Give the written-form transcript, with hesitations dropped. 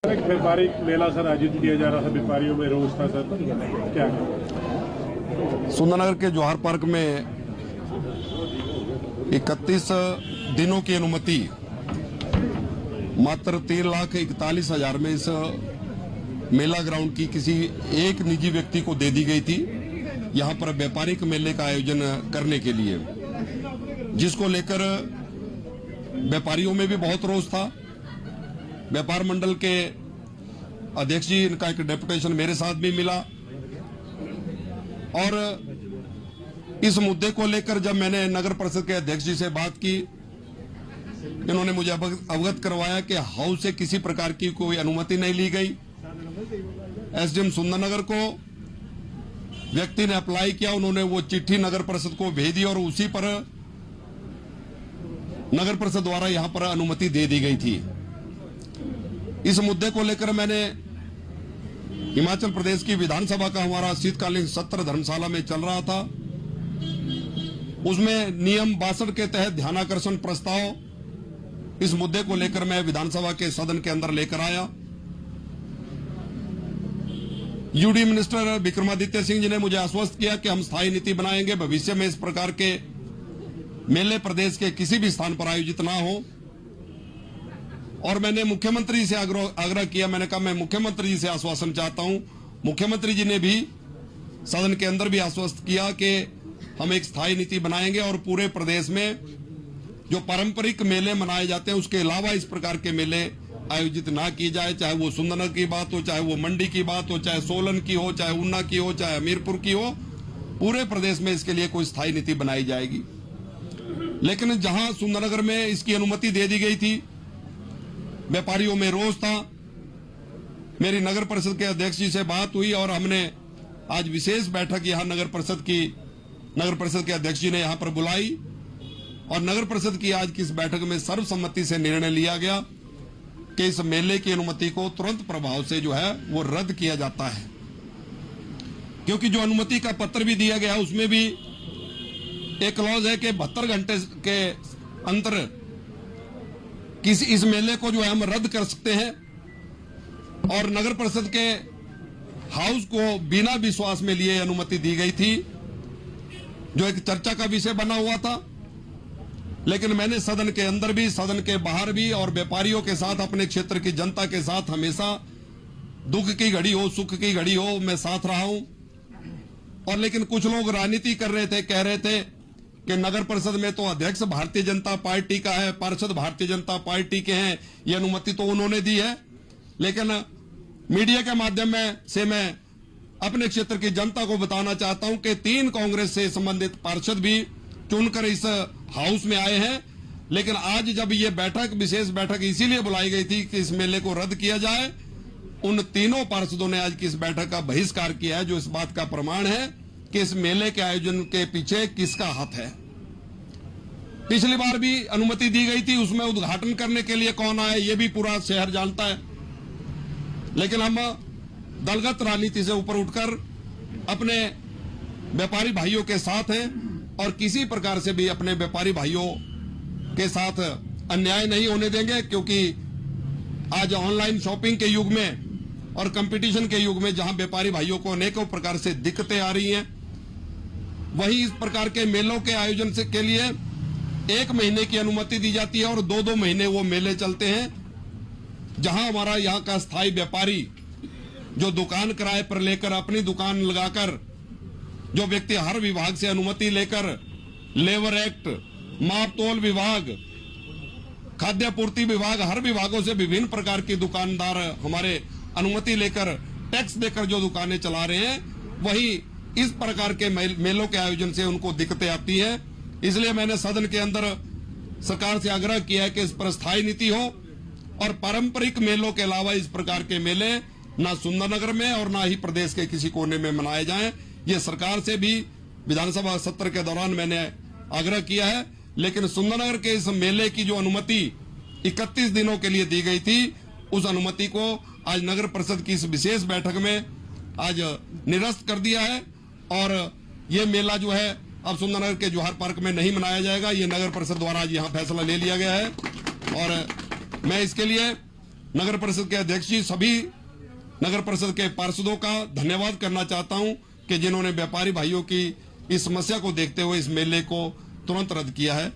एक व्यापारिक मेला सर आयोजित किया जा रहा था, व्यापारियों में रोष था सर, क्या सुंदरनगर के जौहर पार्क में 31 दिनों की अनुमति मात्र 3,41,000 में इस मेला ग्राउंड की किसी एक निजी व्यक्ति को दे दी गई थी, यहां पर व्यापारिक मेले का आयोजन करने के लिए, जिसको लेकर व्यापारियों में भी बहुत रोष था। व्यापार मंडल के अध्यक्ष जी, इनका एक डेपुटेशन मेरे साथ भी मिला और इस मुद्दे को लेकर जब मैंने नगर परिषद के अध्यक्ष जी से बात की, इन्होंने मुझे अवगत करवाया कि हाउस से किसी प्रकार की कोई अनुमति नहीं ली गई। एसडीएम सुंदरनगर को व्यक्ति ने अप्लाई किया, उन्होंने वो चिट्ठी नगर परिषद को भेज दी और उसी पर नगर परिषद द्वारा यहां पर अनुमति दे दी गई थी। इस मुद्दे को लेकर मैंने हिमाचल प्रदेश की विधानसभा का हमारा शीतकालीन सत्र धर्मशाला में चल रहा था, उसमें नियम 62 के तहत ध्यानाकर्षण प्रस्ताव इस मुद्दे को लेकर मैं विधानसभा के सदन के अंदर लेकर आया। यूडी मिनिस्टर विक्रमादित्य सिंह जी ने मुझे आश्वस्त किया कि हम स्थायी नीति बनाएंगे, भविष्य में इस प्रकार के मेले प्रदेश के किसी भी स्थान पर आयोजित ना हो। और मैंने मुख्यमंत्री से आग्रह किया, मैंने कहा मैं मुख्यमंत्री जी से आश्वासन चाहता हूं। मुख्यमंत्री जी ने भी सदन के अंदर भी आश्वस्त किया कि हम एक स्थायी नीति बनाएंगे और पूरे प्रदेश में जो पारंपरिक मेले मनाए जाते हैं उसके अलावा इस प्रकार के मेले आयोजित ना किए जाए, चाहे वो सुंदरनगर की बात हो, चाहे वो मंडी की बात हो, चाहे सोलन की हो, चाहे ऊना की हो, चाहे हमीरपुर की हो, पूरे प्रदेश में इसके लिए कोई स्थायी नीति बनाई जाएगी। लेकिन जहां सुंदरनगर में इसकी अनुमति दे दी गई थी, व्यापारियों में रोष था। मेरी नगर परिषद के अध्यक्ष जी से बात हुई और हमने आज विशेष बैठक यहां नगर परिषद के अध्यक्ष जी ने यहां पर बुलाई और नगर परिषद की आज की इस बैठक में सर्वसम्मति से निर्णय लिया गया कि इस मेले की अनुमति को तुरंत प्रभाव से जो है वो रद्द किया जाता है, क्योंकि जो अनुमति का पत्र भी दिया गया उसमें भी एक क्लॉज है कि 72 घंटे के अंतर इस मेले को जो है हम रद्द कर सकते हैं। और नगर परिषद के हाउस को बिना विश्वास में लिए अनुमति दी गई थी, जो एक चर्चा का विषय बना हुआ था। लेकिन मैंने सदन के अंदर भी, सदन के बाहर भी और व्यापारियों के साथ, अपने क्षेत्र की जनता के साथ हमेशा दुख की घड़ी हो, सुख की घड़ी हो, मैं साथ रहा हूं। और लेकिन कुछ लोग राजनीति कर रहे थे, कह रहे थे कि नगर परिषद में तो अध्यक्ष भारतीय जनता पार्टी का है, पार्षद भारतीय जनता पार्टी के हैं, ये अनुमति तो उन्होंने दी है। लेकिन मीडिया के माध्यम से मैं अपने क्षेत्र की जनता को बताना चाहता हूं कि 3 कांग्रेस से संबंधित पार्षद भी चुनकर इस हाउस में आए हैं। लेकिन आज जब ये विशेष बैठक इसीलिए बुलाई गई थी कि इस मेले को रद्द किया जाए, उन तीनों पार्षदों ने आज की इस बैठक का बहिष्कार किया है, जो इस बात का प्रमाण है कि इस मेले के आयोजन के पीछे किसका हाथ है। पिछली बार भी अनुमति दी गई थी, उसमें उद्घाटन करने के लिए कौन आए ये भी पूरा शहर जानता है। लेकिन हम दलगत राजनीति से ऊपर उठकर अपने व्यापारी भाइयों के साथ हैं और किसी प्रकार से भी अपने व्यापारी भाइयों के साथ अन्याय नहीं होने देंगे, क्योंकि आज ऑनलाइन शॉपिंग के युग में और कंपटीशन के युग में जहां व्यापारी भाइयों को अनेकों प्रकार से दिक्कतें आ रही हैं, वहीं इस प्रकार के मेलों के आयोजन के लिए 1 महीने की अनुमति दी जाती है और 2-2 महीने वो मेले चलते हैं, जहां हमारा यहाँ का स्थायी व्यापारी जो दुकान किराए पर लेकर, अपनी दुकान लगाकर, जो व्यक्ति हर विभाग से अनुमति लेकर, लेबर एक्ट, माप तोल विभाग, खाद्य पूर्ति विभाग, हर विभागों से विभिन्न प्रकार की दुकानदार हमारे अनुमति लेकर, टैक्स देकर जो दुकानें चला रहे हैं, वही इस प्रकार के मेलों के आयोजन से उनको दिक्कतें आती हैं। इसलिए मैंने सदन के अंदर सरकार से आग्रह किया है कि इस पर स्थायी नीति हो और पारंपरिक मेलों के अलावा इस प्रकार के मेले ना सुंदरनगर में और ना ही प्रदेश के किसी कोने में मनाए जाएं। ये सरकार से भी विधानसभा सत्र के दौरान मैंने आग्रह किया है। लेकिन सुंदरनगर के इस मेले की जो अनुमति 31 दिनों के लिए दी गई थी, उस अनुमति को आज नगर परिषद की इस विशेष बैठक में आज निरस्त कर दिया है और ये मेला जो है अब सुंदरनगर के जौहर पार्क में नहीं मनाया जाएगा। ये नगर परिषद द्वारा आज यहाँ फैसला ले लिया गया है और मैं इसके लिए नगर परिषद के अध्यक्ष जी, सभी नगर परिषद के पार्षदों का धन्यवाद करना चाहता हूं कि जिन्होंने व्यापारी भाइयों की इस समस्या को देखते हुए इस मेले को तुरंत रद्द किया है।